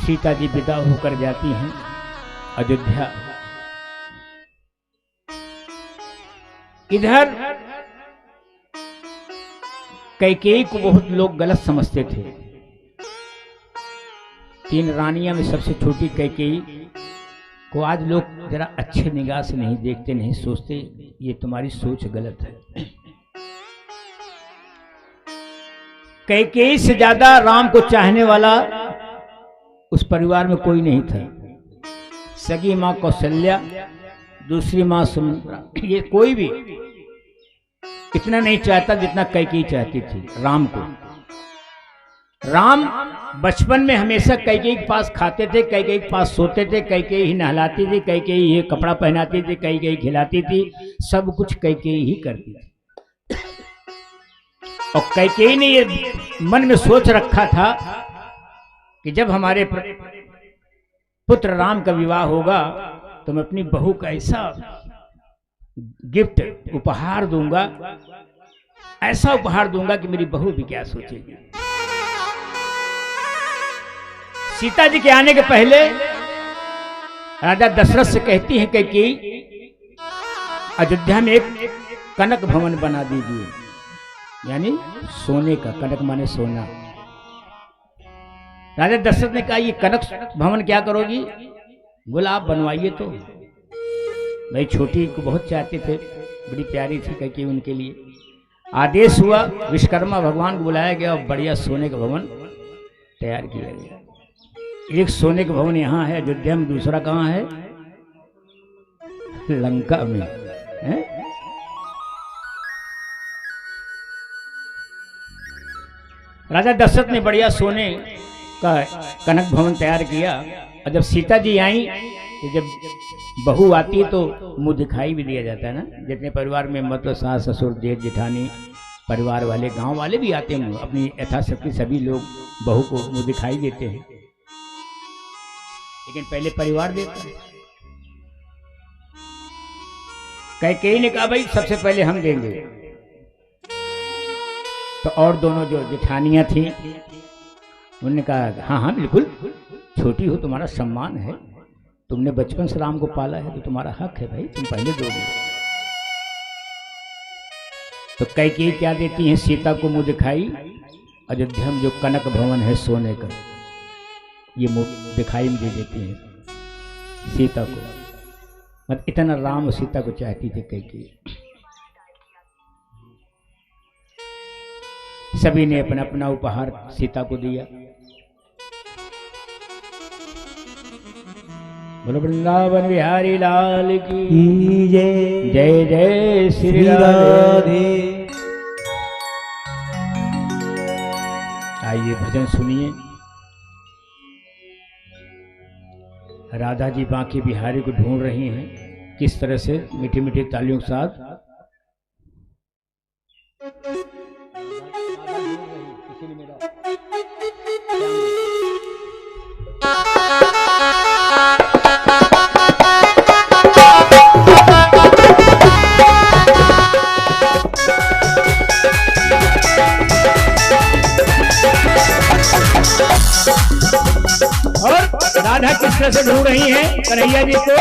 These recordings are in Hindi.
सीता जी विदा होकर जाती हैं अयोध्या। इधर कैकेयी को बहुत लोग गलत समझते थे। 3 रानियां में सबसे छोटी कैकेयी को आज लोग जरा अच्छे निगाह से नहीं देखते, नहीं सोचते, ये तुम्हारी सोच गलत है। कैकेयी से ज्यादा राम को चाहने वाला उस परिवार में कोई नहीं था। सगी मां कौशल्या, दूसरी मां सुमित्रा, ये कोई भी इतना नहीं चाहता जितना कैकेयी चाहती थी राम को। राम बचपन में हमेशा कैकेयी के पास खाते थे, कैकेयी के पास सोते थे, कैकेयी ही नहलाती थी, कैकेयी ही कपड़ा पहनाती थी, कैकेयी खिलाती थी, सब कुछ कैकेयी ही करती थी। और कैकेयी ने ये मन में सोच रखा था कि जब हमारे पुत्र राम का विवाह होगा तो मैं अपनी बहू का ऐसा गिफ्ट उपहार दूंगा, ऐसा उपहार दूंगा कि मेरी बहू भी क्या सोचेगी। सीता जी के आने के पहले राजा दशरथ से कहती है कि अयोध्या में एक कनक भवन बना दीजिए, यानी सोने का, कनक माने सोना। राजा दशरथ ने कहा ये कनक भवन क्या करोगी? बोला आप बनवाइए। तो भाई छोटी को बहुत चाहते थे, बड़ी प्यारी थी कैकेयी उनके लिए। आदेश हुआ, विश्वकर्मा भगवान को बुलाया गया और बढ़िया सोने का भवन तैयार किया गया। एक सोने का भवन यहाँ है अयोध्या में, दूसरा कहाँ है? लंका में है? राजा दशरथ ने बढ़िया सोने का कनक भवन तैयार किया। और जब सीता जी आई, तो जब बहू आती है तो मुंह दिखाई भी दिया जाता है ना। जितने परिवार में मतलब सास ससुर जेठ जेठानी परिवार वाले गांव वाले भी आते हैं, अपनी यथाशक्ति सभी लोग बहू को मुंह दिखाई देते हैं, लेकिन पहले परिवार देता है। कैकेयी ने कहा भाई सबसे पहले हम देंगे। तो और दोनों जो जेठानियां थी उन्होंने कहा हाँ हाँ बिल्कुल, छोटी हो तुम्हारा सम्मान है, तुमने बचपन से राम को पाला है तो तुम्हारा हक है भाई, तुम पहले दोगे। तो कैकेयी क्या देती हैं सीता को मुंह दिखाई। अयोध्या में जो कनक भवन है सोने का, ये मुंह दिखाई में दे देती हैं सीता को। मतलब इतना राम और सीता को चाहती थी कैकेयी। सभी ने अपना अपना उपहार सीता को दिया। बोलो वृंदावन बिहारी लाल की जय। जय जय श्री राधे। आइए भजन सुनिए। राधा जी बांके बिहारी को ढूंढ रही हैं, किस तरह से मीठी मीठी तालियों के साथ। और राधा किस तरह से ढूंढ रही हैं कन्हैया जी को।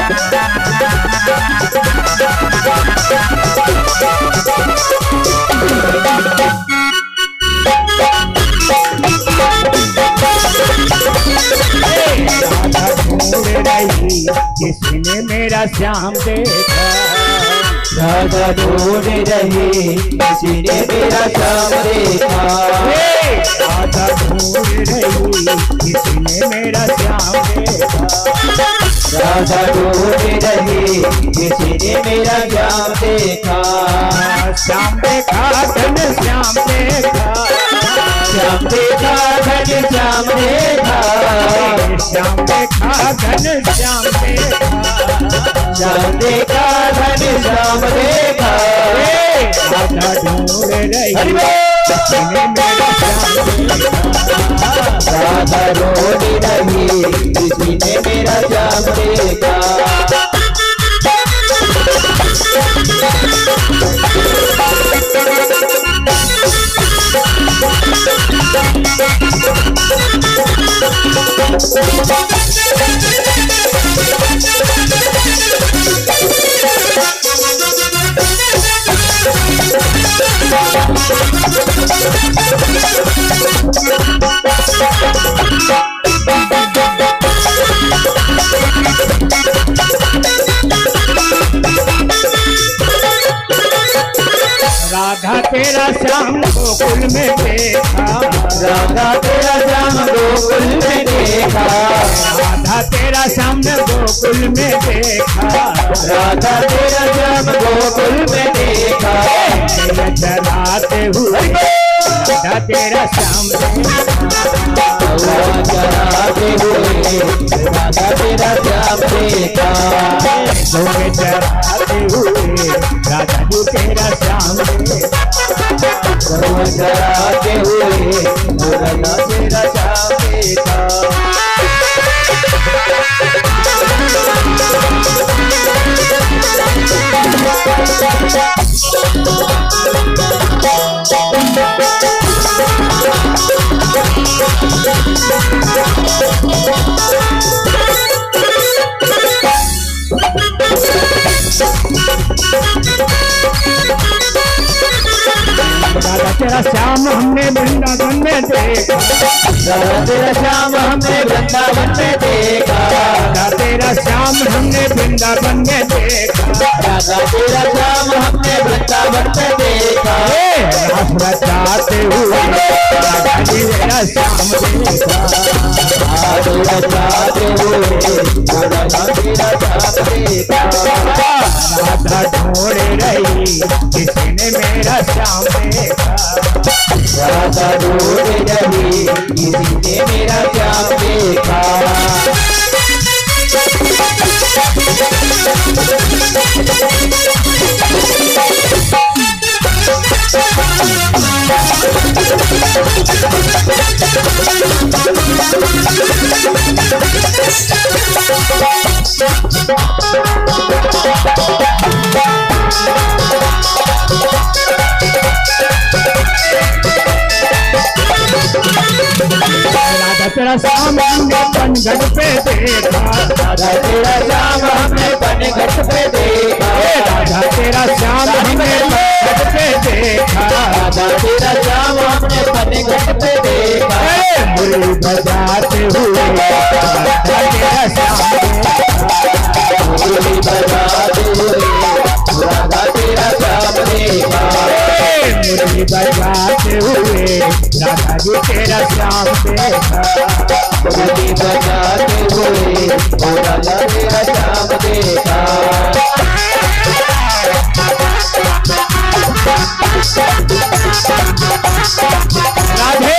किसने मेरा श्याम देखा, राधा ढूंढ रही किसने मेरा श्याम देखा। राधा ढूंढ रही किसने मेरा श्याम देखा। राधा ढूंढ रही किसने मेरा श्याम देखा। श्याम देखा धन श्याम देखा, श्याम देखा धन श्याम देखा। श्याम देखा धन श्याम देखा। श्याम देखा धन श्याम देखा। राधा ढूंढ रही किसने मेरा श्याम देखा। राधा ढूंढ रही किसने मेरा श्याम देखा। राधा तेरा श्याम गोकुल में देखा, राधा तेरा श्याम गोकुल में देखा, राधा तेरा श्याम गोकुल में देखा, राधा तेरा श्याम गोकुल में देखा, चलाते हुए राधा तेरा श्याम चलाते हुए राधा तेरा श्याम देखा, चलाते हुए राधा जी तेरा श्याम चलाते हुए राधा तेरा श्याम देखा। राधा तेरा श्याम हमने वृंदावन में देखा, राधा तेरा श्याम हमने वृंदावन में देखा, राधा तेरा श्याम हमने वृंदावन में देखा, राधा तेरा श्याम हमने वृंदावन में देखा, रास रचाते हुए राधा जी तेरा श्याम देखा, रचाते हुए राधा तेरा श्याम देखा, राधा ढूंढ रही किसी ने मेरा श्याम देखा, राधा ढूंढ रही किसी ने मेरा श्याम देखा। राधा तेरा श्याम हमने पनघट पे देखा, राधा तेरा श्याम हमने पनघट पे देखा, राधा तेरा श्याम हमने पनघट पे देखा, राधा तेरा श्याम हमने पनघट पे देखा, मुरली बजाते हुए राधा तेरा श्याम देखा, मुरली बजाते हुए राधा तेरा श्याम देखा, मुरली बजाते हुए राधा जी तेरा श्याम देखा, मुरली बजाते हुए राधा तेरा श्याम देखा। राधे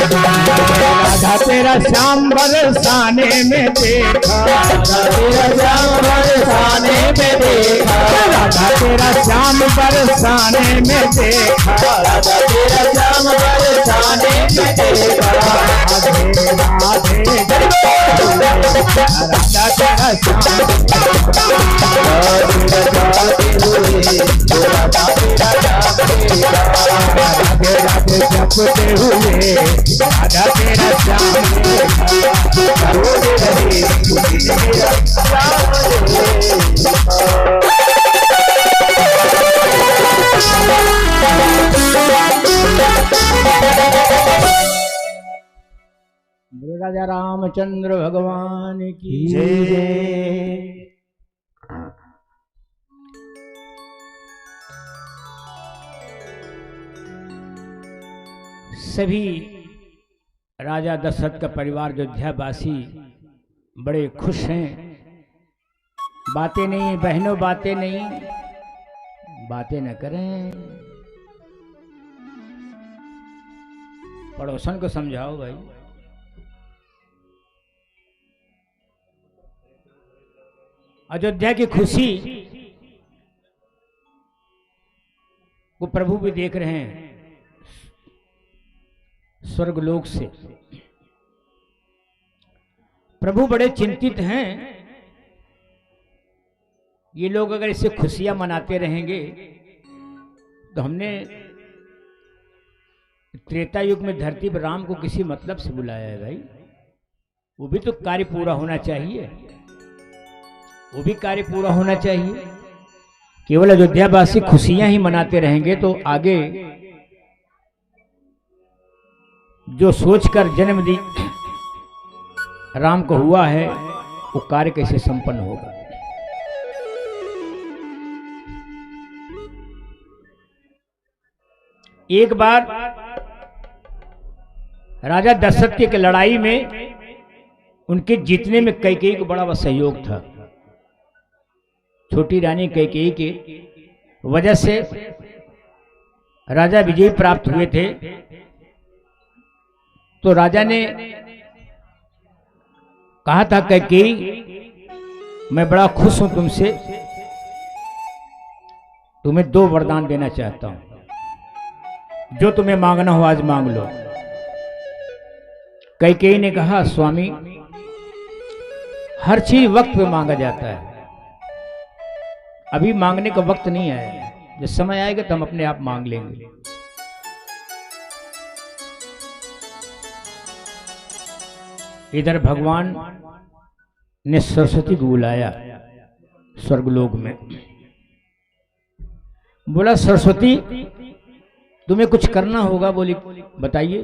राधा तेरा श्याम बरसाने में देखा, राधा तेरा श्याम बरसाने में देखा, राधा तेरा श्याम बरसाने में देखा, राधा तेरा श्याम बरसाने में देखा, राधे राधे राधा तेरा श्याम बरसाते हुए राधा तेरा श्याम देखा, राधे राधे जपते हुए राधा तेरा श्याम देखा, रोज रहे किसी ने मेरा श्याम बोलो राजा रामचंद्र भगवान की जय। सभी राजा दशरथ का परिवार अयोध्यावासी बड़े खुश हैं। बातें नहीं बहनों, बातें नहीं, बातें न करें, पड़ोसन को समझाओ भाई। अयोध्या की खुशी को प्रभु भी देख रहे हैं स्वर्गलोक से। प्रभु बड़े चिंतित हैं, ये लोग अगर इसे खुशियां मनाते रहेंगे तो हमने त्रेता युग में धरती पर राम को किसी मतलब से बुलाया है भाई, वो भी तो कार्य पूरा होना चाहिए, वो भी कार्य पूरा होना चाहिए। केवल अयोध्यावासी खुशियां ही मनाते रहेंगे तो आगे जो सोचकर जन्म दी राम को हुआ है वो कार्य कैसे संपन्न होगा। एक बार राजा दशरथ की लड़ाई में उनके जीतने में कैकेयी को बड़ा सहयोग था। छोटी रानी कैकेयी के वजह से राजा विजय प्राप्त हुए थे। तो राजा ने कहा था कैकेयी, मैं बड़ा खुश हूं तुमसे, तुम्हें 2 वरदान देना चाहता हूं, जो तुम्हें मांगना हो आज मांग लो। कैकेयी ने कहा, स्वामी हर चीज वक्त पे मांगा जाता है, अभी मांगने का वक्त नहीं आया, जब समय आएगा तो हम अपने आप मांग लेंगे। इधर भगवान ने सरस्वती को बुलाया स्वर्गलोक में, बोला सरस्वती तुम्हें कुछ करना होगा। बोली बताइए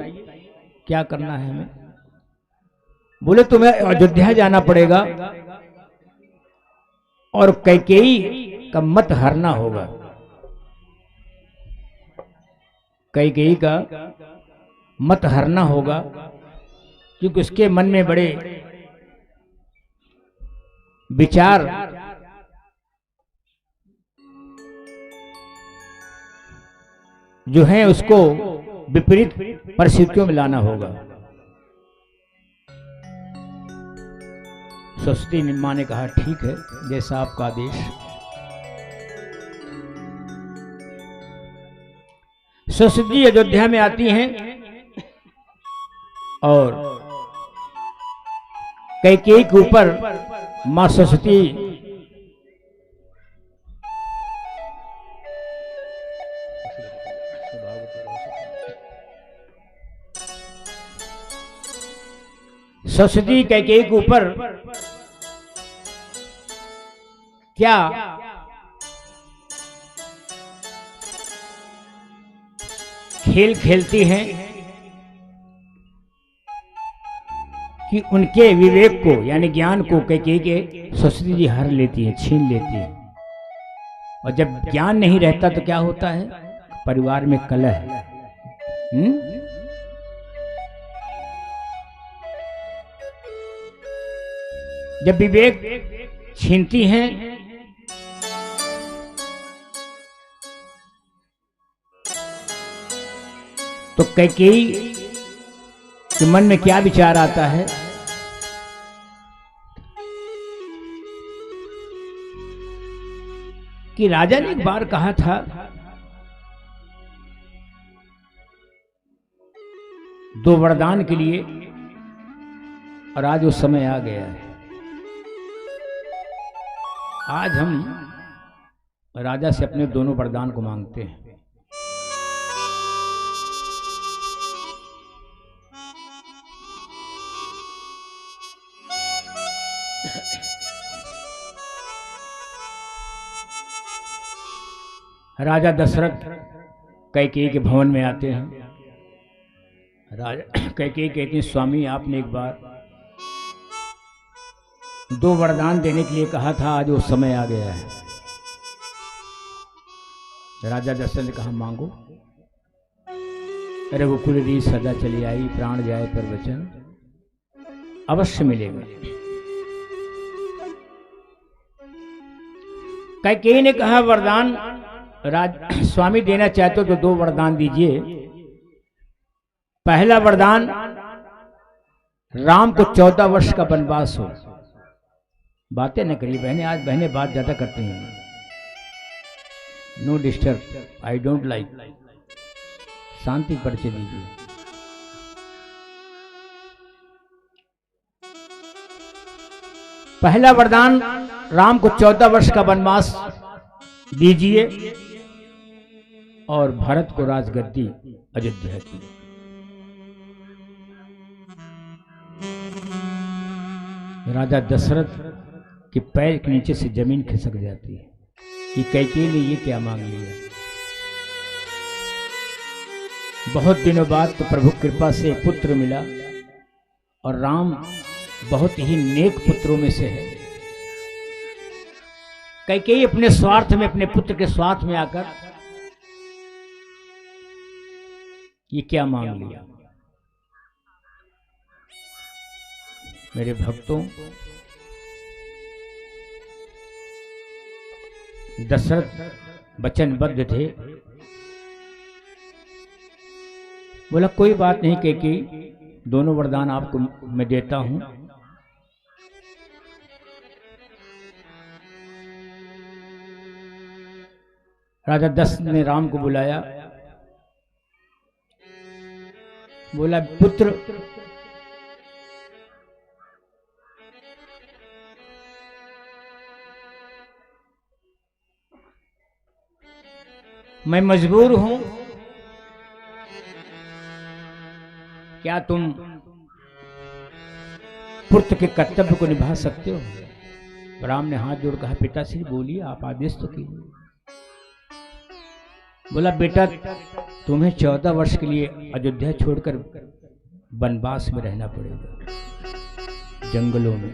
क्या करना है हमें। बोले तुम्हें अयोध्या जाना पड़ेगा और कैकेयी का मत हारना होगा। कैकेयी का मत हारना होगा क्योंकि उसके मन में बड़े विचार जो है उसको विपरीत परिस्थितियों में लाना होगा। सरस्वती मां ने कहा ठीक है, जैसा आपका आदेश। सरस्वती अयोध्या में आती हैं और कैकेयी के ऊपर मां सरस्वती कैकेयी के ऊपर क्या खेल खेलती हैं कि उनके विवेक को यानी ज्ञान को कैकेयी के सरस्वती जी हर लेती है, छीन लेती है। और जब ज्ञान नहीं रहता तो क्या होता है, परिवार में कलह। जब विवेक छीनती हैं तो कैकेयी के मन में क्या विचार आता है, कि राजा ने एक बार कहा था दो वरदान के लिए और आज वो समय आ गया है। आज हम राजा से अपने दोनों वरदान को मांगते हैं। राजा दशरथ कैकेयी के भवन में आते हैं। राजा कैकेयी कहती हैं, स्वामी आपने एक बार दो वरदान देने के लिए कहा था, आज वो समय आ गया है। राजा दशरथ ने कहा मांगो। रघुकुल रीत सदा चली आई, प्राण जाए पर वचन अवश्य मिलेगा। कैकेयी ने कहा वरदान स्वामी देना चाहते हो तो दो वरदान दीजिए। पहला वरदान, राम को 14 वर्ष का वनवास हो, बातें न करिए बहनें, आज बहनें बात ज्यादा करती हैं। No disturb, I don't like. Shanti परिचय दीजिए। पहला वरदान, राम को 14 वर्ष का वनवास दीजिए और भरत को राजगद्दी अयोध्या की। राजा दशरथ के पैर के नीचे से जमीन खिसक जाती है कि कैकेयी ने ये क्या मांग लिया। बहुत दिनों बाद तो प्रभु कृपा से पुत्र मिला और राम बहुत ही नेक पुत्रों में से है। कैकेयी अपने स्वार्थ में, अपने पुत्र के स्वार्थ में आकर ये क्या मांग लिया। मेरे भक्तों, दशरथ वचनबद्ध थे। बोला कोई बात नहीं कैकेयी, दोनों वरदान आपको मैं देता हूं। राजा दशरथ ने राम को बुलाया, बोला पुत्र, मैं मजबूर हूं, क्या तुम पुत्र के कर्तव्य को निभा सकते हो। राम ने हाथ जोड़ कहा पिताश्री बोलिए, आप आदेश तो कीजिए। बोला बेटा, तुम्हें 14 वर्ष के लिए अयोध्या छोड़कर वनवास में रहना पड़ेगा, जंगलों में।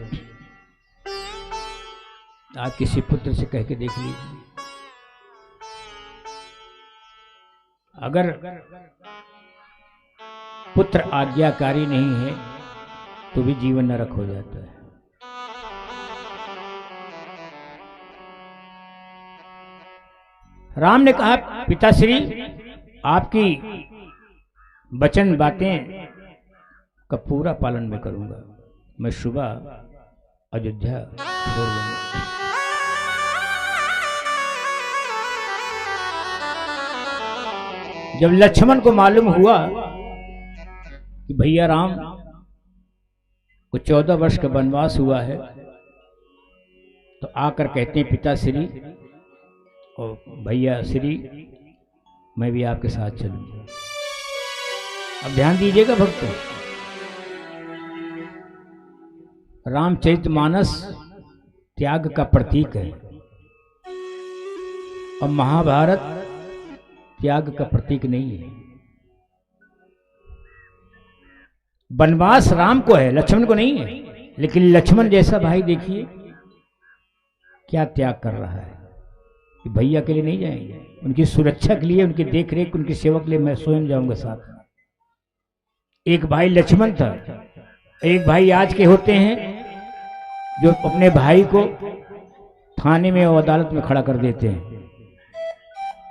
आप किसी पुत्र से कह के देख लीजिए, अगर पुत्र आज्ञाकारी नहीं है तो भी जीवन नरक हो जाता है। राम ने कहा पिताश्री, आपकी वचन बातें का पूरा पालन मैं करूंगा। मैं सुबह अयोध्या छोड़ दूंगा। जब लक्ष्मण को मालूम हुआ कि भैया राम को 14 वर्ष का वनवास हुआ है, तो आकर कहते हैं पिताश्री और भैया श्री, मैं भी आपके साथ चलूंगा। अब ध्यान दीजिएगा भक्तों, रामचरितमानस त्याग का प्रतीक है और महाभारत त्याग का प्रतीक नहीं है। वनवास राम को है, लक्ष्मण को नहीं है। लेकिन लक्ष्मण जैसा भाई देखिए क्या त्याग कर रहा है कि भैया के लिए नहीं जाएंगे, उनकी सुरक्षा के लिए, उनकी देखरेख, उनकी सेवा के लिए मैं स्वयं जाऊंगा साथ में। एक भाई लक्ष्मण था, एक भाई आज के होते हैं जो अपने भाई को थाने में और अदालत में खड़ा कर देते हैं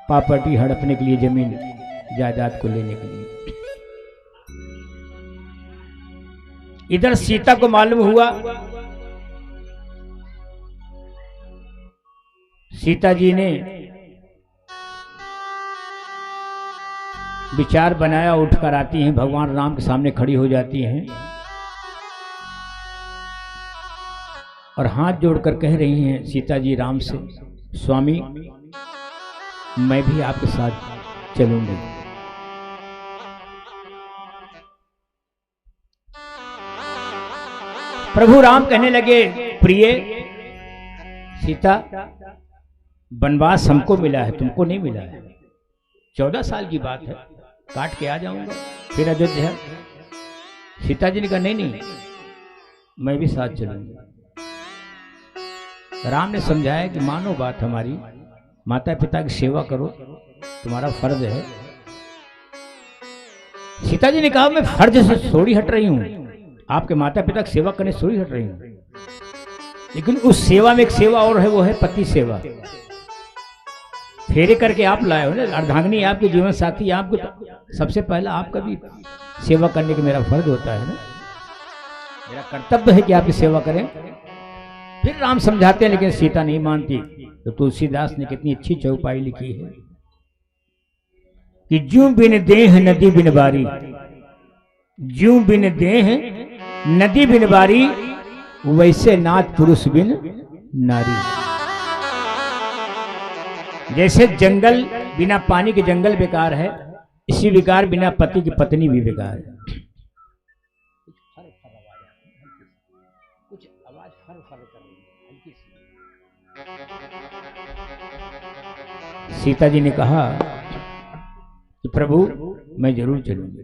प्रॉपर्टी हड़पने के लिए, जमीन जायदाद को लेने के लिए। इधर सीता को मालूम हुआ, सीता जी ने विचार बनाया, उठकर आती हैं, भगवान राम के सामने खड़ी हो जाती हैं और हाथ जोड़कर कह रही हैं सीता जी राम से, स्वामी मैं भी आपके साथ चलूंगी। प्रभु राम कहने लगे, प्रिय सीता, वनवास हमको मिला है, तुमको नहीं मिला है। 14 साल की बात है, काट के आ जाऊंगा फिर अयोध्या। सीता जी ने कहा नहीं नहीं, मैं भी साथ चलूंगा। राम ने समझाया कि मानो बात हमारी, माता पिता की सेवा करो, तुम्हारा फर्ज है। सीता जी ने कहा मैं फर्ज से थोड़ी हट रही हूं, आपके माता पिता की सेवा करने से थोड़ी हट रही हूं, लेकिन उस सेवा में एक सेवा और है, वो है पति सेवा। फेरे करके आप लाए हो ना, अर्धांगिनी आपके जीवन साथी, आपको तो सबसे पहला आपका भी सेवा करने का मेरा फर्ज होता है ना, मेरा कर्तव्य है कि आपकी सेवा करें। फिर राम समझाते हैं, लेकिन सीता नहीं मानती। तो तुलसीदास ने कितनी अच्छी चौपाई लिखी है कि ज्यों बिन देह नदी बिन बारी, ज्यों बिन देह नदी बिन बारी, वैसे नाथ पुरुष बिन नारी। जैसे जंगल बिना पानी के जंगल बेकार है, इसी विकार बिना पति की पत्नी भी बेकार है। कुछ आवाज फर फर कर रही है हल्की सी। सीता जी ने कहा कि प्रभु मैं जरूर चलूंगी।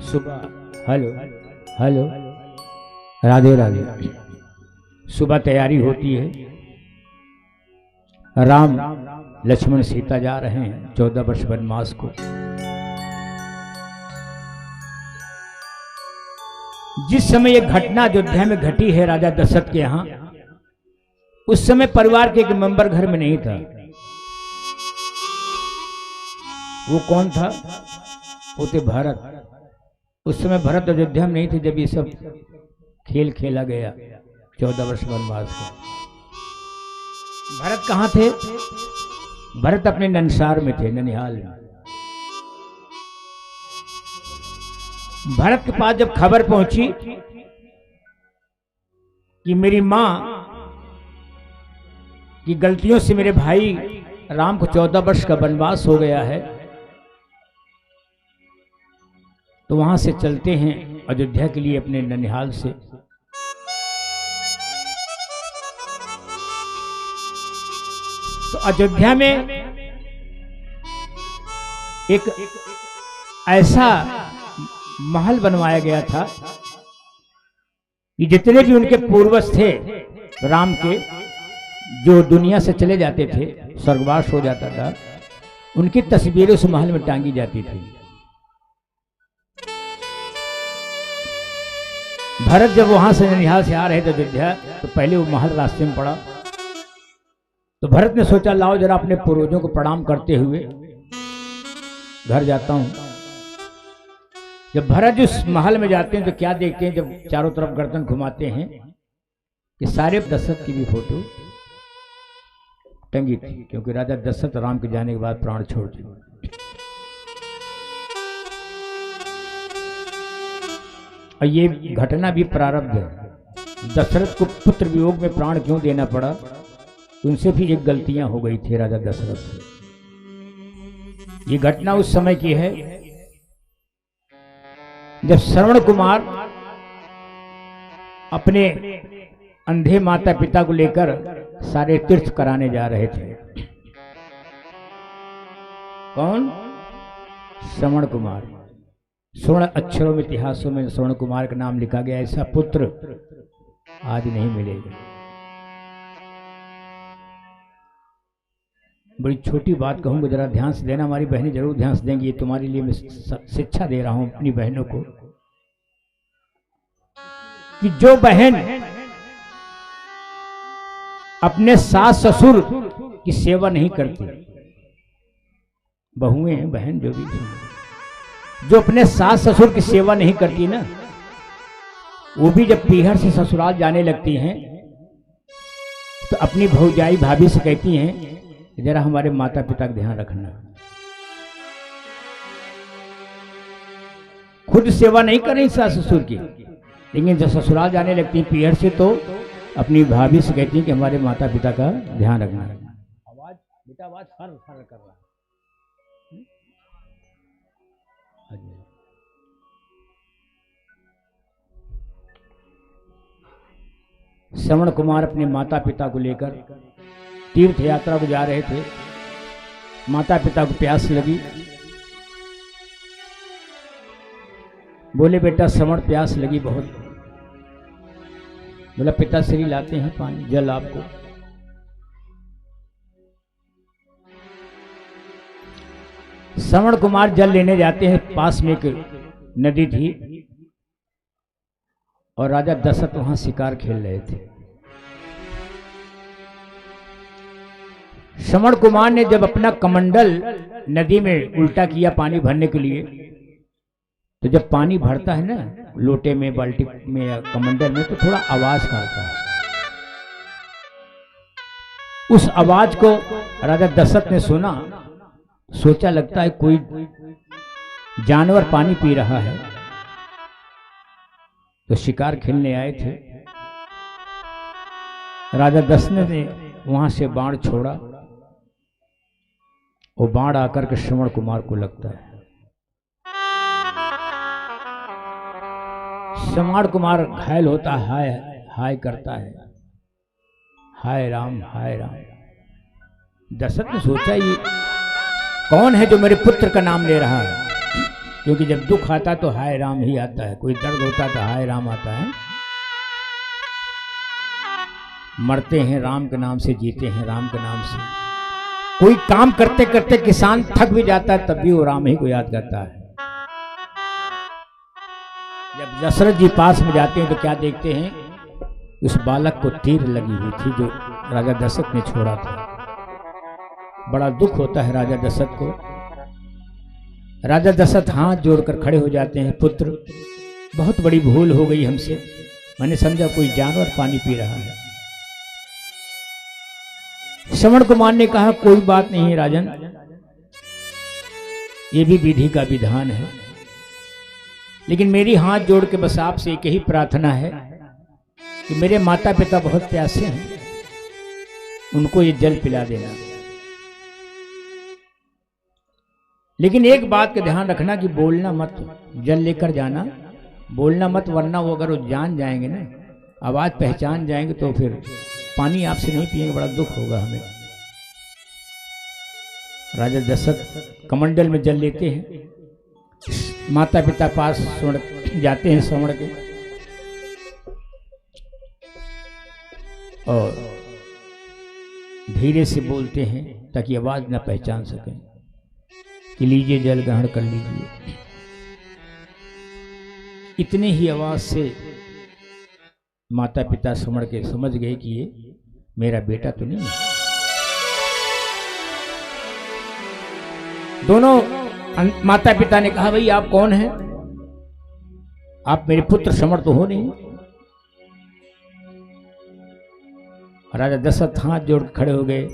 सुबह हेलो हेलो राधे राधे। सुबह तैयारी होती है, राम लक्ष्मण सीता जा रहे हैं 14 वर्ष वनवास को। जिस समय यह घटना अयोध्या में घटी है राजा दशरथ के यहाँ, उस समय परिवार के एक मेंबर घर में नहीं था। वो कौन था? वो थे भरत। उस समय भरत अयोध्या में नहीं थे जब ये सब खेल खेला गया 14 वर्ष वनवास का। भरत कहाँ थे? भरत अपने ननसार में थे, ननिहाल में। भरत के पास जब खबर पहुंची कि मेरी मां की गलतियों से मेरे भाई राम को 14 वर्ष का वनवास हो गया है, तो वहां से चलते हैं अयोध्या के लिए अपने ननिहाल से। तो अयोध्या में एक ऐसा महल बनवाया गया था कि जितने भी उनके पूर्वज थे राम के, जो दुनिया से चले जाते थे, स्वर्गवास हो जाता था, उनकी तस्वीरें उस महल में टांगी जाती थी। भरत जब वहां से ननिहाल से आ रहे थे अयोध्या, तो पहले वो महल रास्ते में पड़ा। तो भरत ने सोचा लाओ जरा अपने पूर्वजों को प्रणाम करते हुए घर जाता हूं। जब भरत उस महल में जाते हैं तो क्या देखते हैं, जब चारों तरफ गर्दन घुमाते हैं कि सारे दशरथ की भी फोटो टंगी थी, क्योंकि राजा दशरथ राम के जाने के बाद प्राण छोड़ चुके। और ये घटना भी प्रारब्ध है। दशरथ को पुत्र वियोग में प्राण क्यों देना पड़ा, उनसे भी एक गलतियां हो गई थी राजा दशरथ से। ये घटना उस समय की है जब श्रवण कुमार अपने अंधे माता पिता को लेकर सारे तीर्थ कराने जा रहे थे। कौन? श्रवण कुमार। स्वर्ण अक्षरों में, इतिहासों में श्रवण कुमार का नाम लिखा गया। ऐसा पुत्र आज नहीं मिलेगा। बड़ी छोटी बात कहूंगा, जरा ध्यान से देना। हमारी बहनें जरूर ध्यान से देंगी। ये तुम्हारे लिए मैं शिक्षा दे रहा हूं अपनी बहनों को कि जो बहन अपने सास ससुर की सेवा नहीं करती, बहुएं बहन जो भी, जो अपने सास ससुर की सेवा नहीं करती ना, वो भी जब पीहर से ससुराल जाने लगती हैं तो अपनी भौजाई भाभी से कहती हैं जरा हमारे माता पिता का ध्यान रखना। खुद सेवा नहीं कर रही सास ससुर की, लेकिन जब ससुराल जाने लगती हैं पीहर से तो अपनी भाभी से कहती हैं कि हमारे माता पिता का ध्यान रखना। आवाज बेटा, आवाज फर फर कर रहा है। श्रवण कुमार अपने माता पिता को लेकर तीर्थ यात्रा को जा रहे थे। माता पिता को प्यास लगी, बोले बेटा श्रवण प्यास लगी बहुत। बोला पिताश्री लाते हैं पानी, जल आपको। श्रवण कुमार जल लेने जाते हैं। पास में एक नदी थी और राजा दशरथ वहां शिकार खेल रहे थे। श्रवण कुमार ने जब अपना कमंडल नदी में उल्टा किया पानी भरने के लिए, तो जब पानी भरता है ना लोटे में, बाल्टी में या कमंडल में, तो थोड़ा आवाज करता है। उस आवाज को राजा दशरथ ने सुना, सोचा लगता है कोई जानवर पानी पी रहा है। तो शिकार खेलने आए थे। राजा दशरथ ने वहां से बाण छोड़ा, वो बाण आकर के श्रवण कुमार को लगता है। श्रवण कुमार घायल होता है, हाय हाय करता है, हाय राम हाय राम। दशरथ ने सोचा ये कौन है जो मेरे पुत्र का नाम ले रहा है, क्योंकि जब दुख आता तो हाय राम ही आता है, कोई दर्द होता तो हाय राम आता है। मरते हैं राम के नाम से, जीते हैं राम के नाम से। कोई काम करते करते किसान थक भी जाता है, तब भी वो राम ही को याद करता है। जब दशरथ जी पास में जाते हैं तो क्या देखते हैं, उस बालक को तीर लगी हुई थी जो राजा दशरथ ने छोड़ा था। बड़ा दुख होता है राजा दशरथ को। राजा दशरथ हाथ जोड़कर खड़े हो जाते हैं, पुत्र बहुत बड़ी भूल हो गई हमसे, मैंने समझा कोई जानवर पानी पी रहा है। श्रवण कुमार ने कहा कोई बात नहीं है राजन, ये भी विधि का विधान है, लेकिन मेरी हाथ जोड़ के बस आपसे एक ही प्रार्थना है कि मेरे माता पिता बहुत प्यासे हैं, उनको ये जल पिला देना। लेकिन एक बात का ध्यान रखना कि बोलना मत, जल लेकर जाना, बोलना मत, वरना वो अगर वो जान जाएंगे ना, आवाज पहचान जाएंगे तो फिर पानी आपसे नहीं पिएंगे, बड़ा दुख होगा हमें। राजा दशरथ कमंडल में जल लेते हैं, माता पिता पास जाते हैं श्रवण के, और धीरे से बोलते हैं ताकि आवाज न पहचान सकें कि लीजिए जल ग्रहण कर लीजिए। इतने ही आवाज से माता पिता श्रवण के समझ गए कि ये मेरा बेटा तो नहीं है। दोनों माता पिता ने कहा भाई आप कौन हैं, आप मेरे पुत्र श्रवण तो हो नहीं। राजा दशरथ हाथ जोड़ खड़े हो गए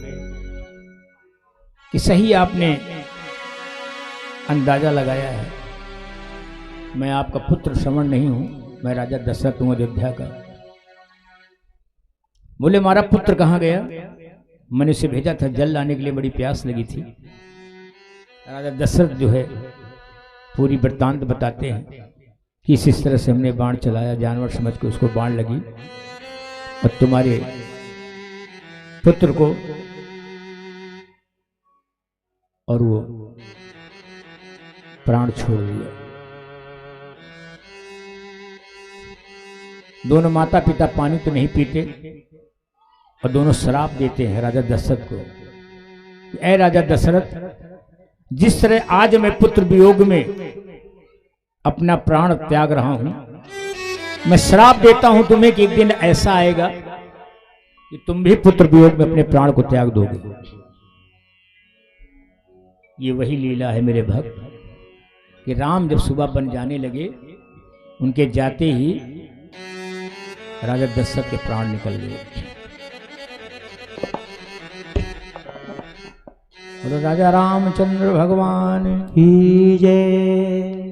कि सही आपने अंदाजा लगाया है, मैं आपका पुत्र श्रवण नहीं हूं, मैं राजा दशरथ हूं अयोध्या का। बोले हमारा पुत्र कहाँ गया, मैंने उसे भेजा था जल लाने के लिए, बड़ी प्यास लगी थी। राजा दशरथ जो है पूरी वृत्तांत बताते हैं कि इस तरह से हमने बाण चलाया, जानवर समझ के उसको बाण लगी और तुम्हारे पुत्र को, और वो प्राण छोड़ दिया। दोनों माता पिता पानी तो नहीं पीते और दोनों श्राप देते हैं राजा दशरथ को। ऐ राजा दशरथ, जिस तरह आज मैं पुत्र वियोग में अपना प्राण त्याग रहा हूं, मैं श्राप देता हूं तुम्हें कि एक दिन ऐसा आएगा कि तुम भी पुत्र वियोग में अपने प्राण को त्याग दोगे। ये वही लीला है मेरे भक्त कि राम जब सुबह बन जाने लगे, उनके जाते ही राजा दशरथ के प्राण निकल गए। राजा रामचंद्र भगवान की जय।